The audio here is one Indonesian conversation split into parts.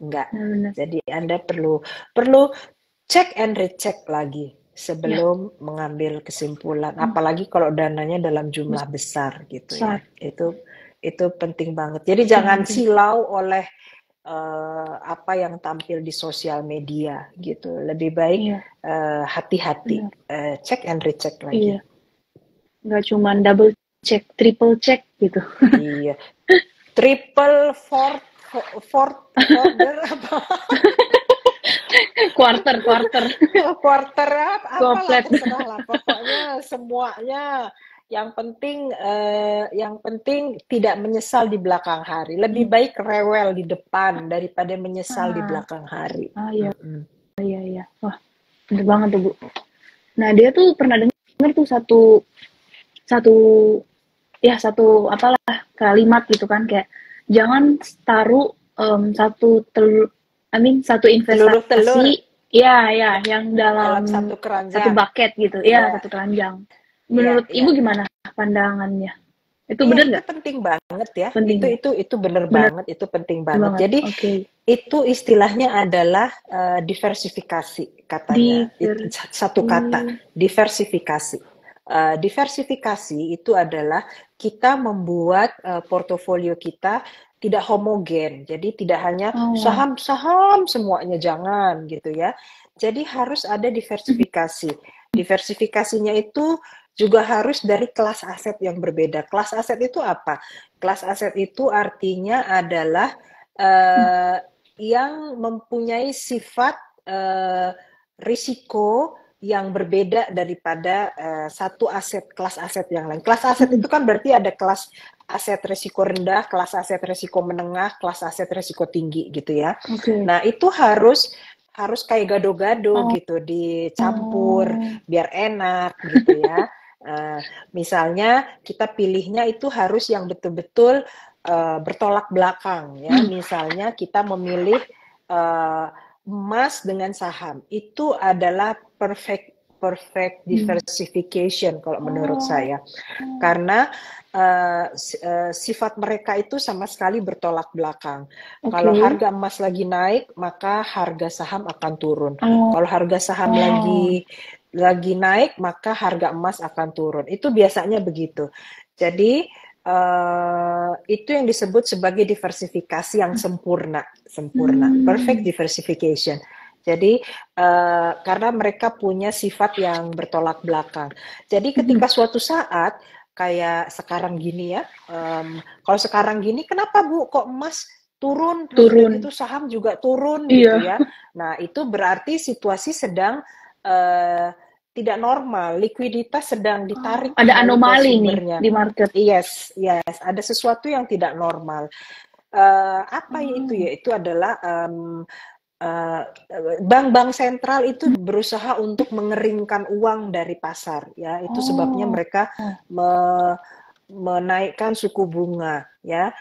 enggak. Benar. Jadi Anda perlu cek and recheck lagi Ya, sebelum mengambil kesimpulan. Apalagi kalau dananya dalam jumlah besar gitu ya. besar. Itu penting banget. Jadi Itu jangan penting. silau oleh apa yang tampil di sosial media gitu. Lebih baik Iya, hati-hati, benar. cek and recheck lagi. Iya, nggak cuma double check, triple check gitu. Iya, triple forwarder apa Quarter, quarter. quarter apalah Goplet. terserah lah. Pokoknya semuanya yang penting tidak menyesal di belakang hari. Lebih baik rewel di depan daripada menyesal di Ah, belakang hari. iya, iya. Wah, bener banget tuh, Bu. Nah, dia tuh pernah denger tuh satu apalah kalimat gitu kan, kayak jangan taruh satu satu Telur investasi ya yang dalam dalam satu satu keranjang. bucket gitu ya, satu keranjang. Iya, Menurut iya. Ibu gimana pandangannya? Itu Iya, bener itu nggak? penting banget ya. Penting ya? Itu bener Bener banget, itu penting banget. banget. Jadi Oke. itu istilahnya adalah diversifikasi katanya. Satu kata, diversifikasi. Diversifikasi itu adalah kita membuat portofolio kita tidak homogen. Jadi tidak hanya Oh. saham-saham semuanya, jangan gitu ya. Jadi harus ada diversifikasi. Diversifikasinya itu juga harus dari kelas aset yang berbeda. Kelas aset itu apa? Kelas aset itu artinya adalah yang mempunyai sifat risiko yang berbeda daripada satu kelas aset yang lain. Kelas aset itu kan berarti ada kelas aset risiko rendah, kelas aset risiko menengah, kelas aset risiko tinggi gitu ya. Okay. Nah, itu harus kayak gado-gado gitu, dicampur biar enak gitu ya. Misalnya kita pilihnya itu harus yang betul-betul bertolak belakang ya. Misalnya kita memilih emas dengan saham, itu adalah perfect diversification kalau menurut saya, karena sifat mereka itu sama sekali bertolak belakang. Kalau harga emas lagi naik, maka harga saham akan turun. Kalau harga saham lagi naik, maka harga emas akan turun. Itu biasanya begitu. Jadi itu yang disebut sebagai diversifikasi yang sempurna, perfect diversification. Jadi karena mereka punya sifat yang bertolak belakang. Jadi ketika suatu saat kayak sekarang gini ya, kalau sekarang gini kenapa Bu kok emas turun, terus udah gitu saham juga turun gitu ya. Nah itu berarti situasi sedang tidak normal, likuiditas sedang ditarik ada kembali ke anomali sumbernya. Nih di market. Yes, ada sesuatu yang tidak normal. Apa itu ya? Itu adalah bank-bank sentral itu berusaha untuk mengeringkan uang dari pasar ya. Itu sebabnya mereka menaikkan suku bunga ya.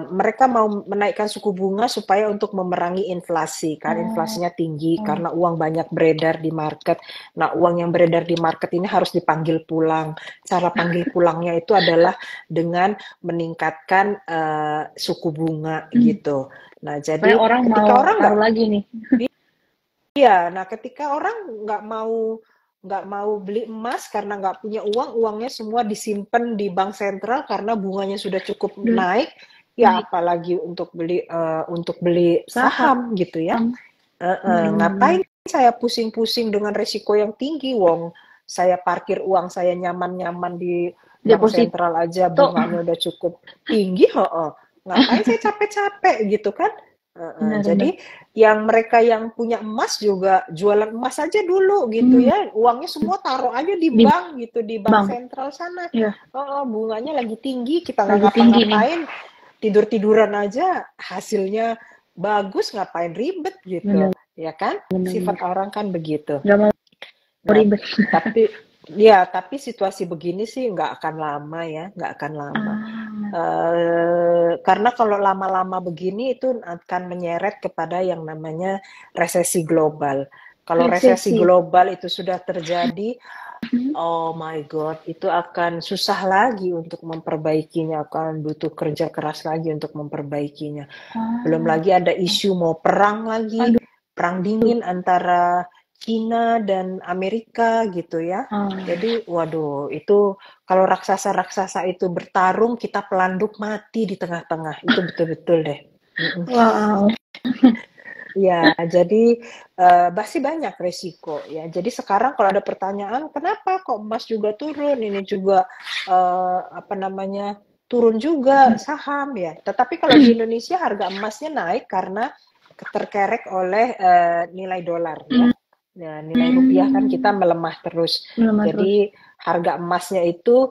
Mereka mau menaikkan suku bunga supaya untuk memerangi inflasi, kan inflasinya tinggi karena uang banyak beredar di market. Nah, uang yang beredar di market ini harus dipanggil pulang. Cara panggil pulangnya itu adalah dengan meningkatkan suku bunga gitu. Nah, jadi orang ketika mau orang taruh lagi nih. Iya, nah ketika orang nggak mau beli emas karena nggak punya uang, uangnya semua disimpan di bank sentral karena bunganya sudah cukup naik, ya apalagi untuk beli saham gitu ya. Ngapain saya pusing-pusing dengan resiko yang tinggi, wong saya parkir uang saya nyaman-nyaman di bank sentral aja bunganya udah cukup tinggi, ngapain saya capek-capek gitu kan? Jadi yang mereka yang punya emas juga jualan emas aja dulu gitu ya, uangnya semua taruh aja di bank gitu, di bank sentral sana. Bunganya lagi tinggi, kita nggak ngapa-ngapain, tidur-tiduran aja hasilnya bagus, ngapain ribet gitu. Ya kan? Sifat orang kan begitu. Gak mau ribet. Tapi situasi begini sih nggak akan lama ya, nggak akan lama. Karena kalau lama-lama begini itu akan menyeret kepada yang namanya resesi global. Kalau resesi global itu sudah terjadi, Oh my God, itu akan susah lagi untuk memperbaikinya, akan butuh kerja keras lagi untuk memperbaikinya. Belum Ah, lagi ada isu mau perang lagi, aduh. perang dingin antara Cina dan Amerika gitu ya. Ah, Jadi, waduh, itu kalau raksasa-raksasa itu bertarung, kita pelanduk mati di tengah-tengah. Itu betul-betul deh. Mm-mm. wow. Ya, jadi masih banyak resiko ya. Jadi sekarang kalau ada pertanyaan, kenapa kok emas juga turun? Ini juga apa namanya turun juga saham ya. Tetapi kalau di Indonesia harga emasnya naik karena terkerek oleh nilai dolar ya. Nah, nilai rupiah kan kita Hmm, melemah terus. melemah terus. Jadi harga emasnya itu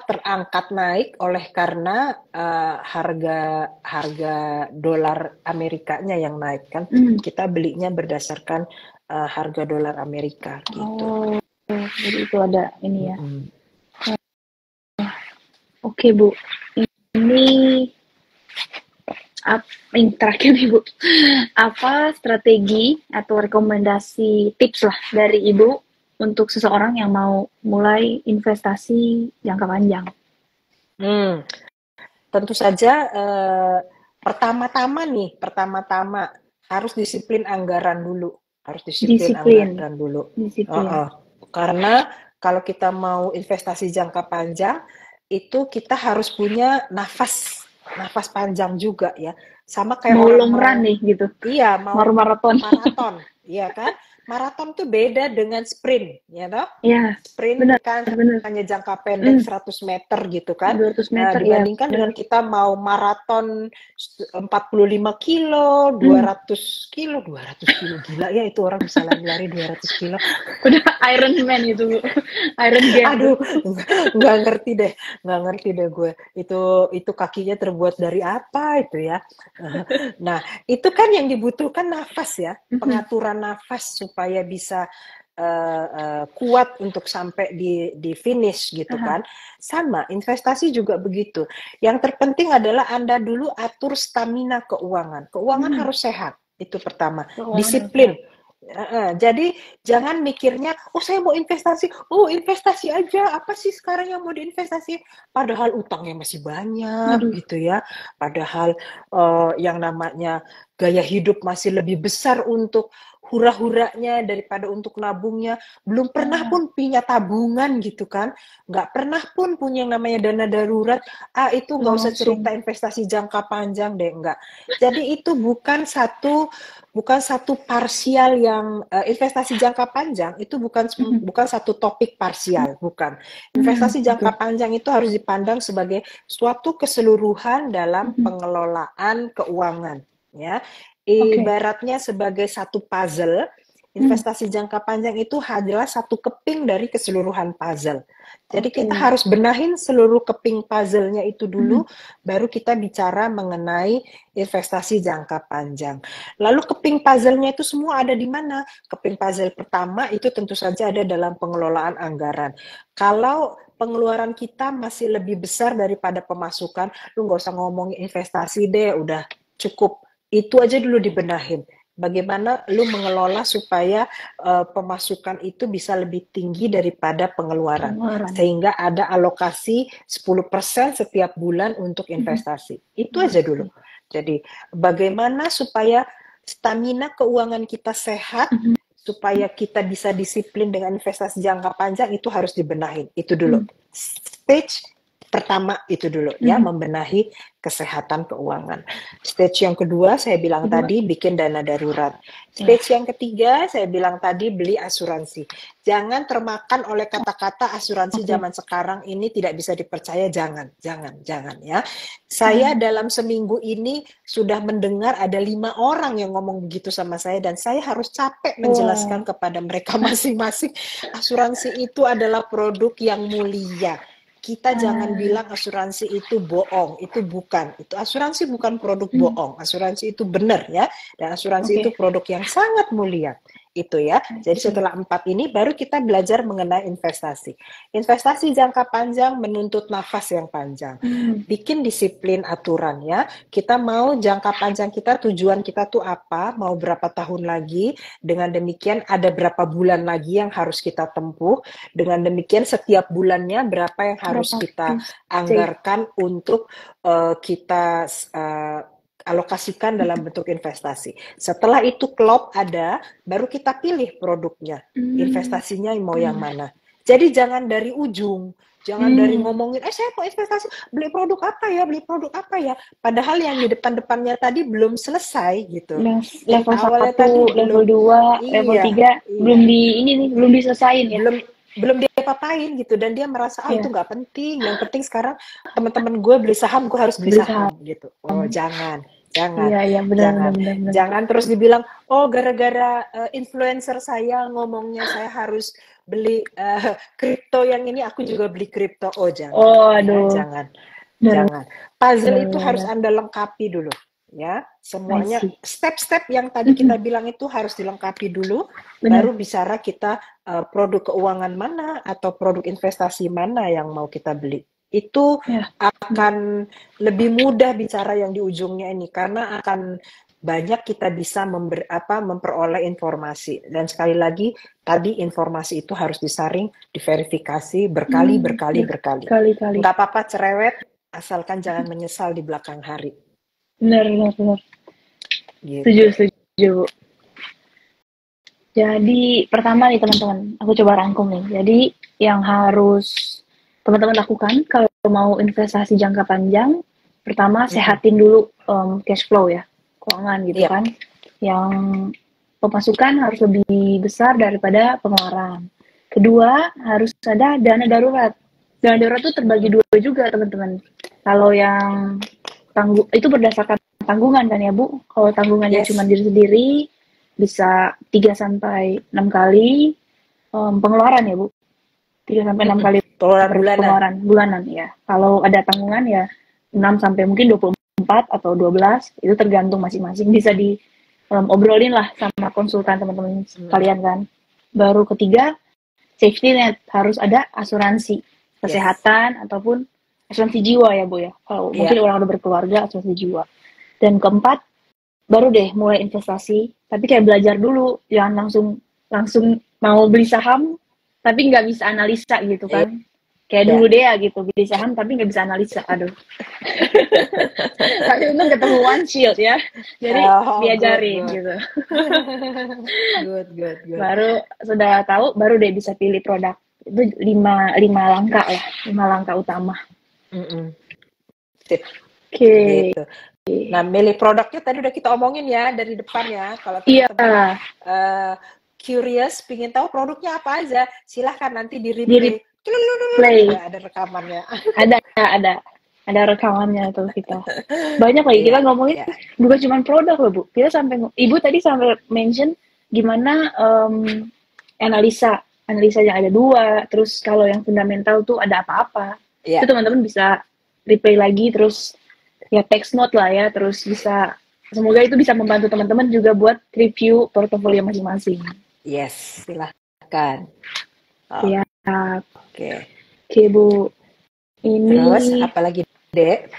terangkat naik oleh karena harga harga dolar Amerikanya yang naik kan. Hmm. Kita belinya berdasarkan harga dolar Amerika gitu. Oh, jadi itu ada ini ya. Mm-mm. Oke, Bu. Ini yang terakhir nih, Bu. Apa strategi atau rekomendasi tips lah dari Ibu untuk seseorang yang mau mulai investasi jangka panjang? Hmm, tentu saja pertama-tama harus disiplin anggaran dulu, harus disiplin Disiplin, anggaran dulu. disiplin. Uh-uh. Karena kalau kita mau investasi jangka panjang, itu kita harus punya nafas panjang juga ya. Sama kayak Mau orang long run nih gitu, iya mau maraton. maraton, iya kan? Maraton tuh beda dengan sprint, ya toh? Ya, Sprint benar, kan benar. hanya jangka pendek 100 meter gitu kan. 200 Nah, meter ya, dibandingkan dengan benar. kita mau maraton 45 kilo, Hmm. 200 kilo, 200 kilo. Gila ya itu orang bisa lari-lari 200 kilo. Udah Iron Man itu, Bu. Iron Gang tuh. Aduh, nggak ngerti deh, nggak ngerti deh gue. Itu kakinya terbuat dari apa itu ya? Nah, itu kan yang dibutuhkan nafas ya, pengaturan nafas supaya bisa kuat untuk sampai di finish gitu Aha. kan. Sama, investasi juga begitu. Yang terpenting adalah Anda dulu atur stamina keuangan. Keuangan Hmm. harus sehat, itu pertama. Keuangan harus Disiplin. sehat. Jadi jangan mikirnya, oh saya mau investasi, oh investasi aja, apa sih sekarang yang mau diinvestasi? Padahal utangnya masih banyak Aduh. gitu ya. Padahal yang namanya gaya hidup masih lebih besar untuk hura-huranya daripada untuk nabungnya. Belum pernah Ah, pun punya tabungan gitu kan. Nggak pernah pun punya yang namanya dana darurat. Itu nggak usah cerita langsung. investasi jangka panjang deh, nggak. Jadi itu bukan satu parsial yang investasi jangka panjang itu bukan satu topik parsial, bukan. Investasi Oke. jangka panjang itu harus dipandang sebagai suatu keseluruhan dalam Mhm. pengelolaan keuangan, ya. Oke. Ibaratnya sebagai satu puzzle, Hmm. investasi jangka panjang itu adalah satu keping dari keseluruhan puzzle. Jadi kita Oke. harus benahin seluruh keping puzzle-nya itu Mhm. dulu, baru kita bicara mengenai investasi jangka panjang. Lalu keping puzzle-nya itu semua ada di mana? Keping puzzle pertama itu tentu saja ada dalam pengelolaan anggaran. Kalau pengeluaran kita masih lebih besar daripada pemasukan, lu nggak usah ngomongin investasi deh, udah cukup. Itu aja dulu dibenahin. Bagaimana lu mengelola supaya pemasukan itu bisa lebih tinggi daripada pengeluaran. Pengeluaran. Sehingga ada alokasi 10% setiap bulan untuk Mhm. investasi. Itu aja dulu. Oke. Jadi bagaimana supaya stamina keuangan kita sehat, Mhm. supaya kita bisa disiplin dengan investasi jangka panjang itu harus dibenahin. Itu dulu. Mhm. Stage pertama itu dulu ya, Mhm. membenahi kesehatan keuangan. Stage yang kedua saya bilang Kedua. tadi bikin dana darurat. Ya. Stage yang ketiga saya bilang tadi beli asuransi. Jangan termakan oleh kata-kata asuransi Oke. zaman sekarang ini tidak bisa dipercaya. Jangan ya. Saya Ah. dalam seminggu ini sudah mendengar ada 5 orang yang ngomong begitu sama saya dan saya harus capek menjelaskan Wow. kepada mereka masing-masing asuransi itu adalah produk yang mulia. Kita jangan Ah. bilang asuransi itu bohong, itu bukan. Itu asuransi bukan produk Mhm. bohong, asuransi itu benar ya. Dan asuransi itu Oke. produk yang sangat mulia. itu ya. Jadi setelah 4 ini baru kita belajar mengenai investasi. Investasi jangka panjang menuntut nafas yang panjang. Bikin disiplin aturan ya. Kita mau jangka panjang kita, tujuan kita tuh apa, mau berapa tahun lagi. Dengan demikian ada berapa bulan lagi yang harus kita tempuh. Dengan demikian setiap bulannya berapa yang harus kita anggarkan untuk kita alokasikan dalam bentuk investasi. Setelah itu klop ada, baru kita pilih produknya, investasinya mau yang mana. Jadi jangan dari ujung, jangan dari ngomongin, saya mau investasi, beli produk apa ya, padahal yang di depan-depannya tadi belum selesai gitu. Level awalnya 1, tadi level 2, level 3, belum diselesain ya. Belum dia papain gitu, dan dia merasa itu nggak penting, yang penting sekarang teman-teman gue beli saham, gue harus beli saham gitu. Jangan jangan terus dibilang gara-gara influencer saya ngomongnya saya harus beli kripto yang ini, aku juga beli kripto. Jangan. Puzzle itu harus Anda lengkapi dulu ya, semuanya step-step yang tadi kita bilang itu harus dilengkapi dulu. Baru bicara kita produk keuangan mana atau produk investasi mana yang mau kita beli. Itu akan lebih mudah bicara yang di ujungnya ini, karena akan banyak kita bisa memperoleh informasi. Dan sekali lagi tadi informasi itu harus disaring, diverifikasi berkali. Nggak apa-apa cerewet, asalkan jangan menyesal di belakang hari. Benar. Gitu. Setuju, Bu. Jadi pertama nih teman-teman, aku coba rangkum nih. Jadi yang harus teman-teman lakukan kalau mau investasi jangka panjang, pertama sehatin dulu cash flow ya, keuangan gitu kan. Yang pemasukan harus lebih besar daripada pengeluaran. Kedua, harus ada dana darurat. Dana darurat itu terbagi dua juga teman-teman. Kalau yang itu berdasarkan tanggungan kan ya Bu. Kalau tanggungannya cuma diri sendiri, bisa 3-6 kali pengeluaran ya Bu. 3-6 kali pengeluaran bulanan ya. Kalau ada tanggungan ya 6 sampai mungkin 24 atau 12, itu tergantung masing-masing, bisa di obrolin lah sama konsultan teman-teman kalian kan. Baru ketiga, safety net, harus ada asuransi kesehatan ataupun asuransi jiwa ya Bu ya. Kalau mungkin orang udah berkeluarga, asuransi jiwa. Dan keempat, baru deh mulai investasi, tapi kayak belajar dulu, jangan langsung mau beli saham tapi nggak bisa analisa gitu kan. Kayak dulu deh ya gitu, beli saham tapi nggak bisa analisa, aduh. Tapi untung ketemu One Shield ya, jadi diajarin gitu. Good. Baru sudah tahu, baru deh bisa pilih produk. Itu 5 langkah lah, 5 langkah utama. Sip. Gitu. Nah, milih produknya tadi udah kita omongin ya dari depan ya. Kalau teman-teman curious, pingin tahu produknya apa aja, silahkan nanti di replay. Ada rekamannya. Ada rekamannya tuh kita. Banyak lagi kita ngomongin, bukan cuma produk loh Bu. Kita sampai Ibu tadi sampai mention gimana analisa yang ada 2, terus kalau yang fundamental tuh ada apa-apa. Itu teman-teman bisa replay lagi, terus ya text note lah ya, terus bisa, semoga itu bisa membantu teman-teman juga buat review portofolio masing-masing. Yes, silahkan. Oke Bu. Ini terus apalagi Dek?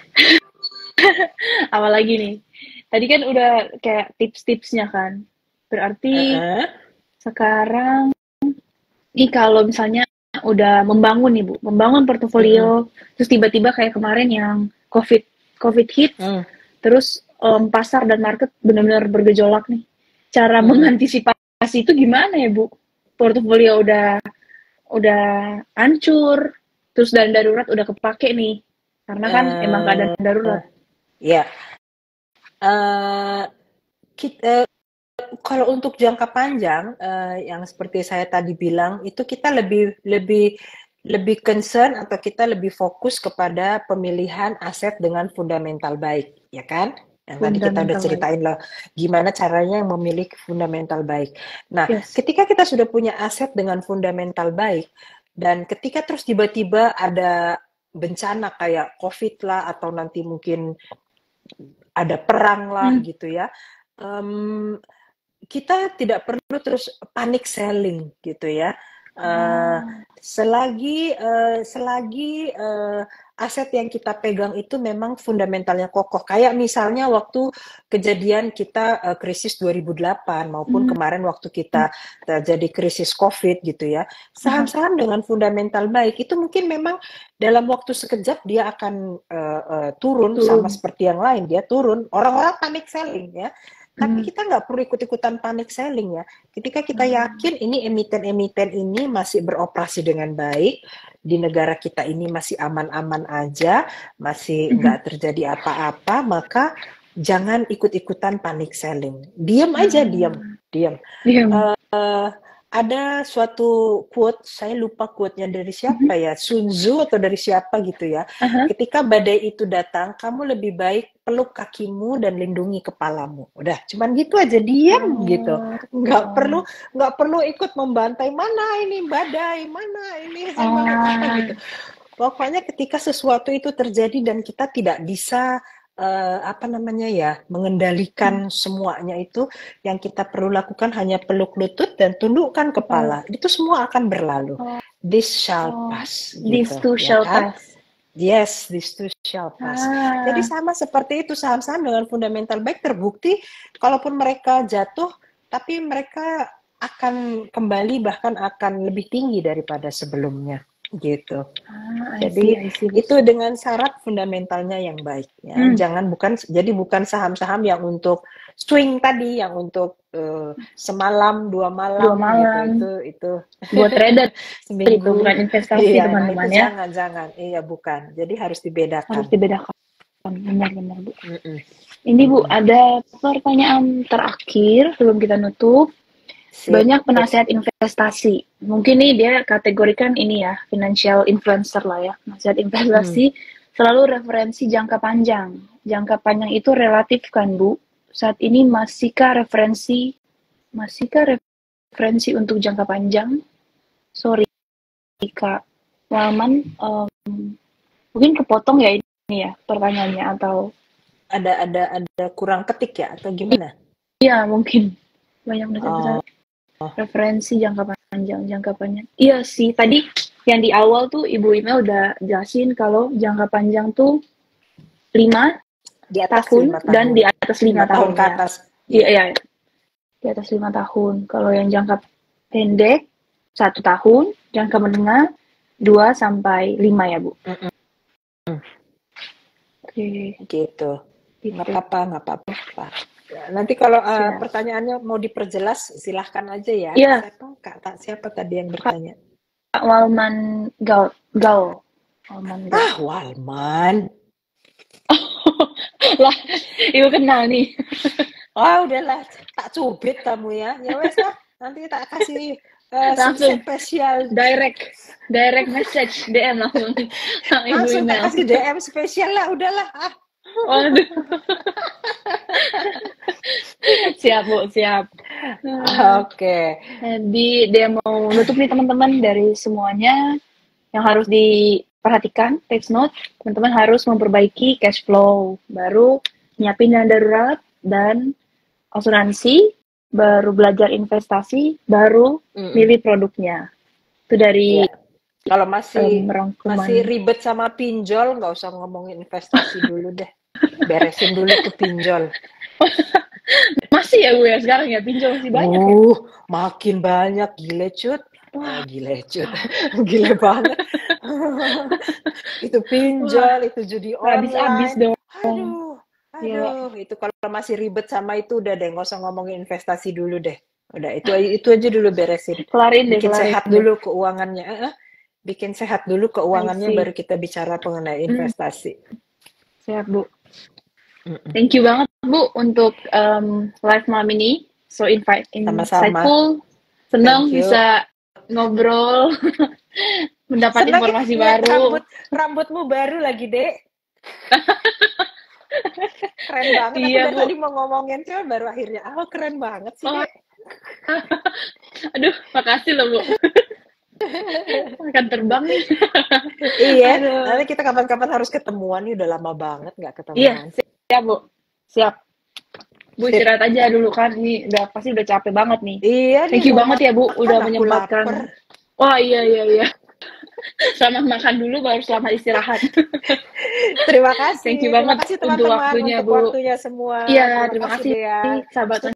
Apalagi nih, tadi kan udah kayak tips-tipsnya kan, berarti sekarang ini kalau misalnya udah membangun nih Bu, membangun portofolio, terus tiba-tiba kayak kemarin yang COVID hit, terus pasar dan market benar-benar bergejolak nih. Cara mengantisipasi itu gimana ya Bu? Portofolio udah hancur, terus dana darurat udah kepake nih, karena kan emang keadaan darurat. Kalau untuk jangka panjang, yang seperti saya tadi bilang, itu kita lebih concern atau kita lebih fokus kepada pemilihan aset dengan fundamental baik, ya kan? Yang tadi kita udah ceritain loh, gimana caranya memilih fundamental baik. Nah, ketika kita sudah punya aset dengan fundamental baik, dan ketika terus tiba-tiba ada bencana kayak COVID lah, atau nanti mungkin ada perang lah gitu ya, kita tidak perlu terus panic selling gitu ya. Selagi aset yang kita pegang itu memang fundamentalnya kokoh. Kayak misalnya waktu kejadian kita krisis 2008 maupun kemarin waktu kita terjadi krisis COVID gitu ya. Saham-saham dengan fundamental baik itu mungkin memang dalam waktu sekejap dia akan turun sama seperti yang lain, dia turun. Orang-orang panic selling ya. Tapi kita nggak perlu ikut-ikutan panic selling ya. Ketika kita yakin ini emiten-emiten ini masih beroperasi dengan baik, di negara kita ini masih aman-aman aja, masih nggak terjadi apa-apa, maka jangan ikut-ikutan panic selling. Diam aja, diam. Ada suatu quote, saya lupa quote-nya dari siapa ya, Sun Tzu atau dari siapa gitu ya. Ketika badai itu datang, kamu lebih baik peluk kakimu dan lindungi kepalamu. Udah, cuman gitu aja, diam gitu. Nggak perlu ikut membantai mana ini badai, mana ini gitu. Pokoknya ketika sesuatu itu terjadi dan kita tidak bisa mengendalikan semuanya, itu yang kita perlu lakukan hanya peluk lutut dan tundukkan kepala. Itu semua akan berlalu. This shall pass. This too shall pass. Yes, this too shall pass. Jadi sama seperti itu, saham-saham dengan fundamental baik terbukti kalaupun mereka jatuh, tapi mereka akan kembali bahkan akan lebih tinggi daripada sebelumnya. Gitu. Jadi itu dengan syarat fundamentalnya yang baik ya. Bukan saham-saham yang untuk swing tadi, yang untuk semalam dua malam. Gitu. Itu buat trader itu bukan investasi teman-teman ya. Jangan. Iya, bukan. Jadi harus dibedakan. Benar Bu. Ini Bu, ada pertanyaan terakhir sebelum kita nutup. Banyak penasehat investasi. Mungkin nih dia kategorikan ini ya, financial influencer lah ya. Penasehat investasi selalu referensi jangka panjang. Jangka panjang itu relatif kan Bu? Saat ini masihkah referensi untuk jangka panjang? Sorry Kak Walman, mungkin kepotong ya ini ya pertanyaannya, atau ada kurang ketik ya atau gimana? Iya mungkin banyak referensi jangka panjang. Iya sih, tadi yang di awal tuh Ibu Ime udah jelasin kalau jangka panjang tuh 5 di atas tahun, 5 tahun dan di atas 5 tahun ke atas. Iya. Di atas 5 tahun. Kalau yang jangka pendek 1 tahun, jangka menengah 2 sampai 5 ya, Bu. Oke. Gitu. Nggak apa-apa. Nanti kalau pertanyaannya mau diperjelas, silahkan aja ya. Iya. Siapa tadi yang bertanya? Kak Walman Gal. Walman. Lah, Ibu kenal nih. Udahlah, tak cubit kamu ya. Ya wes lah, nanti tak kasih langsung spesial direct message DM langsung tak kasih DM spesial lah, udahlah. Waduh. Siap Bu, siap. Oke. Jadi dia mau nutup nih teman-teman, dari semuanya yang harus diperhatikan, take note, teman-teman harus memperbaiki cash flow, baru nyiapin dana darurat dan asuransi, baru belajar investasi, baru milih produknya. Itu dari kalau masih ribet sama pinjol, nggak usah ngomongin investasi dulu deh. Beresin dulu tuh pinjol. Masih ya Bu ya sekarang ya, pinjol masih banyak ya? Makin banyak, gile cut. Gile banget. Itu pinjol, itu judi online. Habis dong. Aduh, itu kalau masih ribet sama itu udah deh, nggak usah ngomongin investasi dulu deh. Udah, itu aja dulu beresin. Bikin sehat dulu keuangannya. Bikin sehat dulu keuangannya, baru kita bicara mengenai investasi. Siap Bu. Thank you banget Bu untuk live malam ini. So insightful. Senang bisa ngobrol, mendapat informasi baru. Rambutmu baru lagi, Dek. Keren banget. Iya, aku tadi mau ngomongin cewek baru akhirnya. Keren banget sih, Dek. Aduh, makasih loh Bu. Akan terbang nih. Iya, nanti kita kapan-kapan harus ketemuan nih, udah lama banget nggak ketemuan. Iya, siap Bu. Siap. Bu istirahat aja dulu kan, ini udah pasti udah capek banget nih. Iya nih Thank you mau banget ya Bu, udah makan, aku menyempatkan. lapar. Wah iya. Selamat makan dulu baru selamat istirahat. Thank you Terima banget kasih untuk teman-teman waktunya untuk Bu. waktunya semua. Iya, Terima terima kasih kasih Dea. sahabat